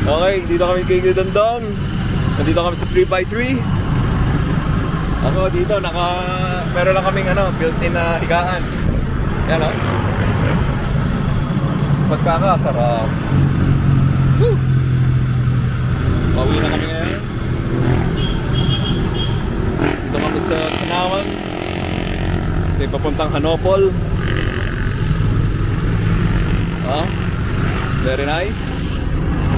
Okay, dito kami kay Gudondong. Nandito kami sa 3x3. Ako dito, meron lang kaming built-in na higaan. Yan o. Pagkakasarap. Woo! Pauwi na kami ngayon. Dito kami sa Kanawan. Ito yung papuntang Hanopol. Very nice.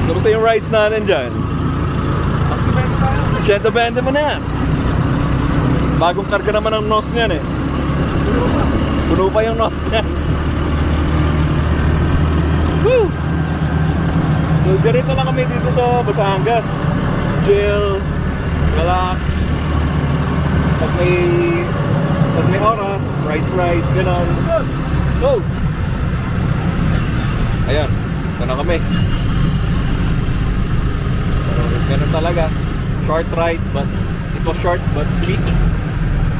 Kamusta yung rides natin dyan? 120 mo na. Bagong karga naman ang nose niyan eh. Puno pa yung nose niyan. Woo! So ganito lang kami dito sa Batangas. Chill, relax. Pag may oras, rides, gano'n. Go! Ayan, ito na kami. Ganun talaga. Short ride, but ito short but sweet.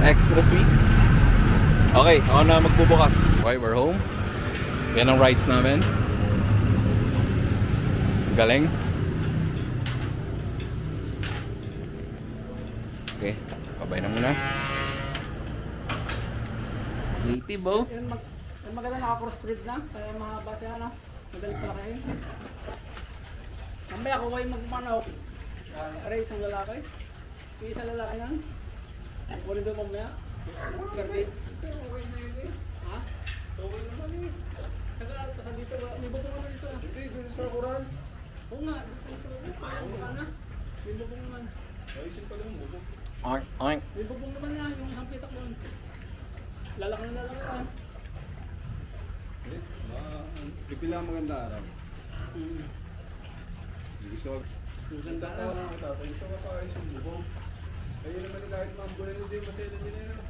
Extra sweet. Okay, ako na magbubukas. Okay, we're home. Yan ang rides namin. Galing. Okay, babay na muna. Native oh. Yan maganda naka-crossbreed na, kaya mahaba siya na. Madali pala kayo. Mamaya kung kayo magmanok, aray isang lalaki. Yung isang lalaki na. Kunin doon mamaya. Garden. Ha? Okay naman eh. Saka dito, may bubong naman dito. Dito sa Quran. Oo nga. May bubong naman. Ayusin pa lang bubong. May bubong naman na, yung isang pitak doon. Lalaki na. Pipila maganda araw. Gusto Maganda ko lang ang tatay. Gusto ko pa ayos yung bubong. Kaya naman kahit mambulan hindi masaya din yan.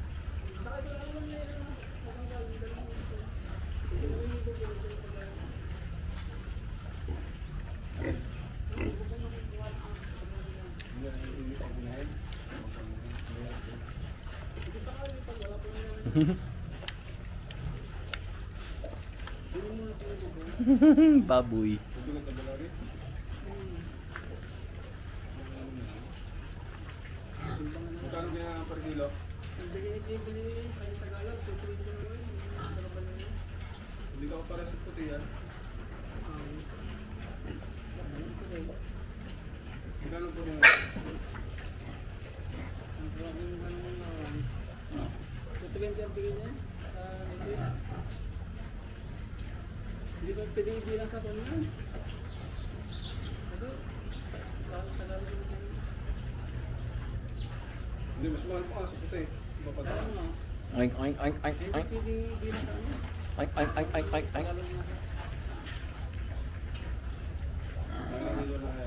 Baboy. Magkano kaya per kilo? Hindi ka para sa puti yan. Magkano po niya? Hindi ba pwede ibilang sa panyan? Hindi, mas mahal pa sa puti. Oink.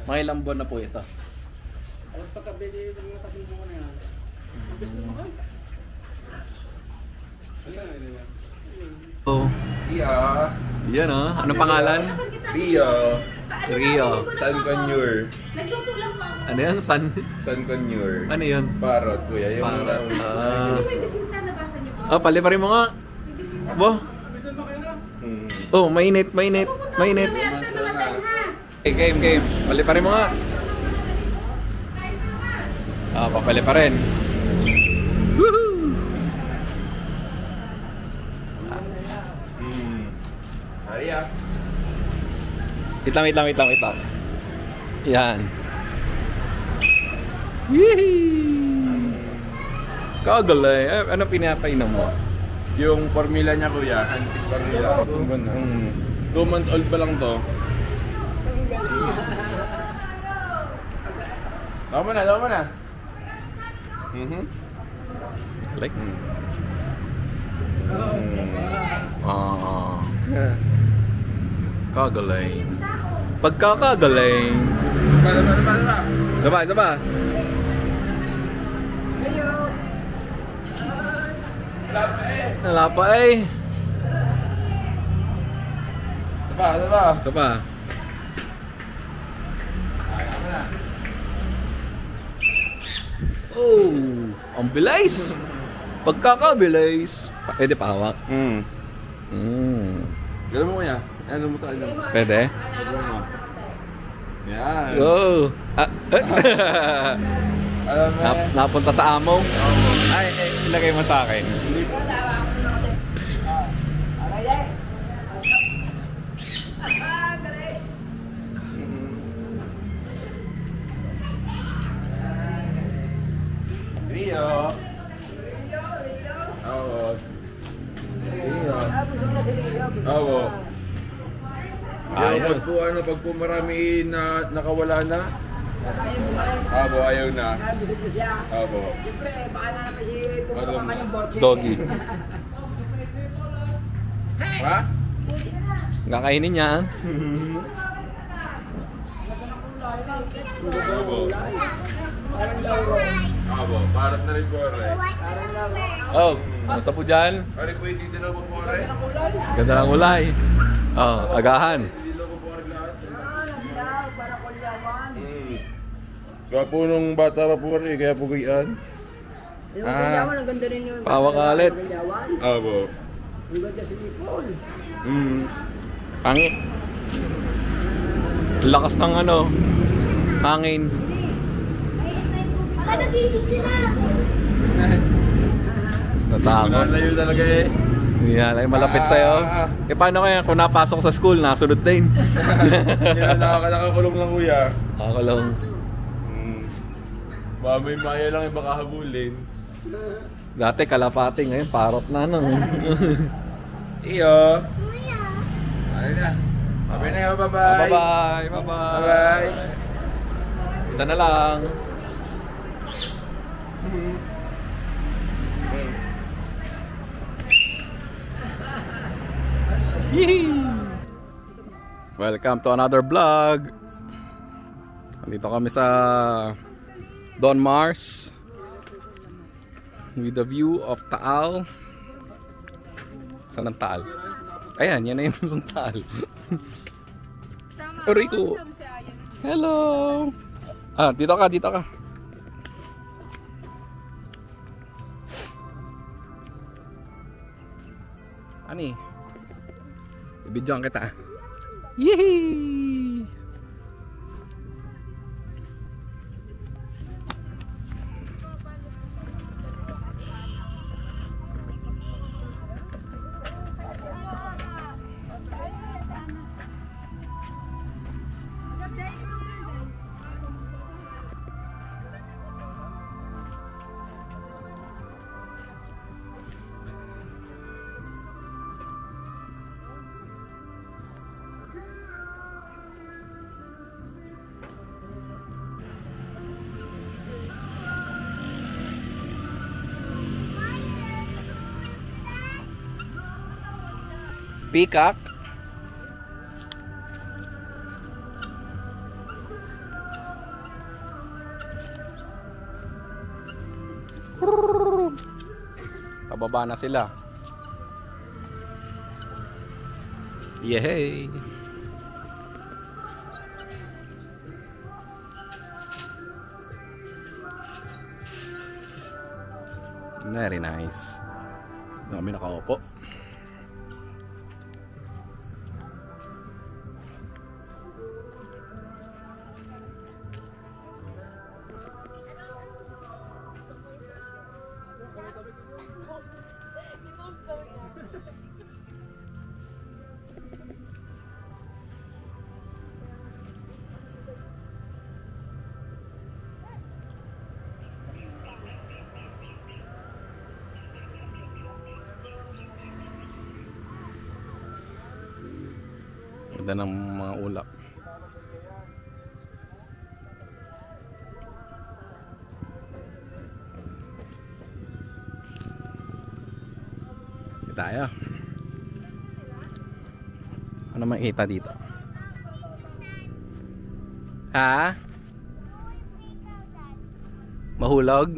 May ilang buwan na po ito. Alam pagkabili ng mga tatlong buwan na yan. Mabis na naman. Oh. Yeah. Yan anong pangalan? Rio. Rio. San Conure. Nagluto lang po ako. Ano yan? San Conure. Ano yun? Parrot, kuya. Yung Parrot. May bisita na basa niyo po? Paliparin mo nga. May bisita. Bo. Hmm. Oh, mainit. May ate naman tayo ha. Game. Paliparin mo nga. Papaliparin. Woohoo! Maria. Wait lang. Yan. Yee! Kagaling. Ano pinapainom mo? Yung formula niya kuya, antique formula. 2 months old pa lang to. Tama na. Like? Kagaling. Pagkakagaling. Isa pa. Wala pa eh. Isa pa. Oh, ang bilis. Pagkakabilis. Pwede pa hawak. Gano'n mo kuya? Ano mo sa kanya? Pwede? Gano'n mo. Yan. Go! Alam mo eh. Napunta sa amo. Ay, ilagay mo sa akin. Rio. Oo. Rio. Oo. Ayos. Pag po marami na nakawala na. Abo, ayaw na. Abo. Doggy. Ha? Kakainin niya. Abo. Abo, parat na rin po rin. Oh, basta po dyan. Pare po, hindi din ako po rin. Ganda ng ulay. Oh, agahan. Hindi lang po rin lahat. Kaya po nung bata pa po rin, kaya po gayaan. Yung Ganyawan, ang ganda rin yung... Pawakalit. Ganyawan. Abo. Ang ganda si Nicole. Hangin. Lakas ng ano. Hangin. Baka nag-iisip sila. Natakot. Malayo talaga eh. Hindi na lang malapit sa'yo. Eh paano kaya kung napasok sa school, nasunod din? Hindi na nakakakulong lang kuya. Ako lang. Baka may maya lang yung baka habulin. Dati kalapati, ngayon parot na no. Iyo. Ano na? Bye na, bye-bye. Bye-bye. Bye-bye. Bye-bye. Isa na lang. Yee! Welcome to another vlog. Dito kami sa Don Mars with the view of Taal. Saan ang Taal? Ayan, yan na yung Taal. Rico. Hello. Ah, dito ka, dito ka. Ani? Ibidyoan kita. Yehey! Peacock. Pababa na sila. Yehey! Very nice. Dami nakaupo. Ganda ng mga ulap. Ito tayo. Ano makikita dito? Ha? Mahulog?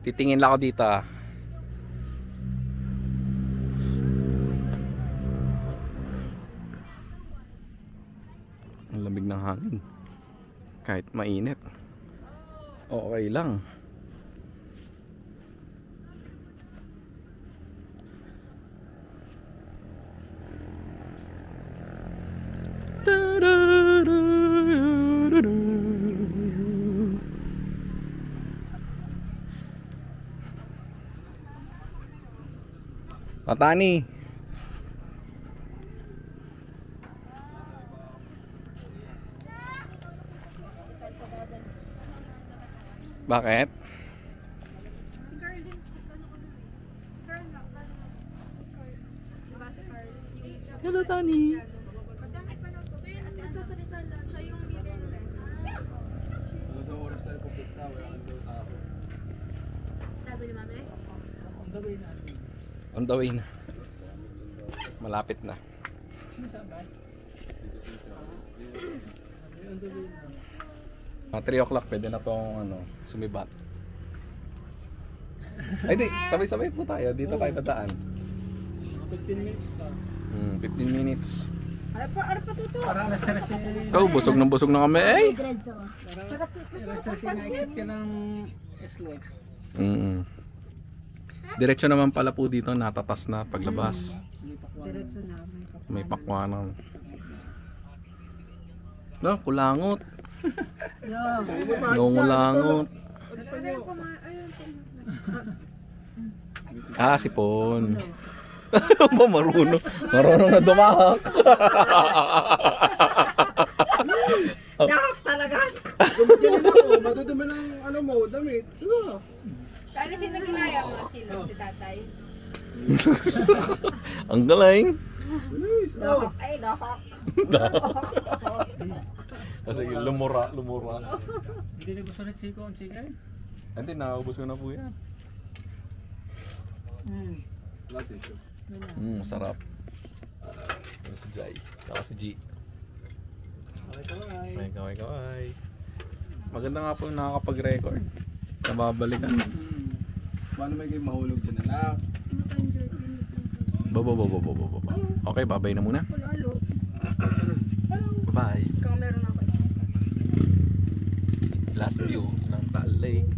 Titingin lang ako dito ah. Ang lamig ng hangin. Kahit mainit. Okay lang. Matani. Bakit? Si Carl din, ano ko nun eh. Carl nga, Carl. Diba si Carl? Hello, Tani. Madami pa lang to. At ang sasalita lang. Siya yung leader nila. Ano daw oras tayo pupunta? Wala kang daw tao. Sabi ni Mami? Ang gawin natin. On the way na. Malapit na. Ano saan ba? Ang gawin na. 3 o'clock pwede na tong ano, sumibat. Ay di, sabay-sabay po tayo. Dito tayo dadaan. Mga 15 minutes pa. 15 minutes. Parang na-stress Ikaw, busog na kami eh. na-stress na-exit ka ng slip. Diretso naman pala po dito, natatas na paglabas. Diretso na. May pakwanan. No, kulangot. Ngungulangot. Ah, sipon. Marunong. Marunong na dumahak. Dahak talaga. Gumagyan ako, maduduman ang ano mo, damit. Ano? Kaya sino ginaya mo? Sino? Si tatay? Ang galing. Dahak. Ay, dahak. Kasi lumura. Hindi na gusto na Chico ang chicken? Hindi, naubos ko na po yan. Masarap. Ano si Jai? Saka si G. May kaway. Maganda nga po yung nakakapag-record. Nababalikan. Paano may kayo mahulog din anak? Baba. Okay, babay na muna. Halo. Bye. Ikaw meron ako. Last view ng Taal Lake.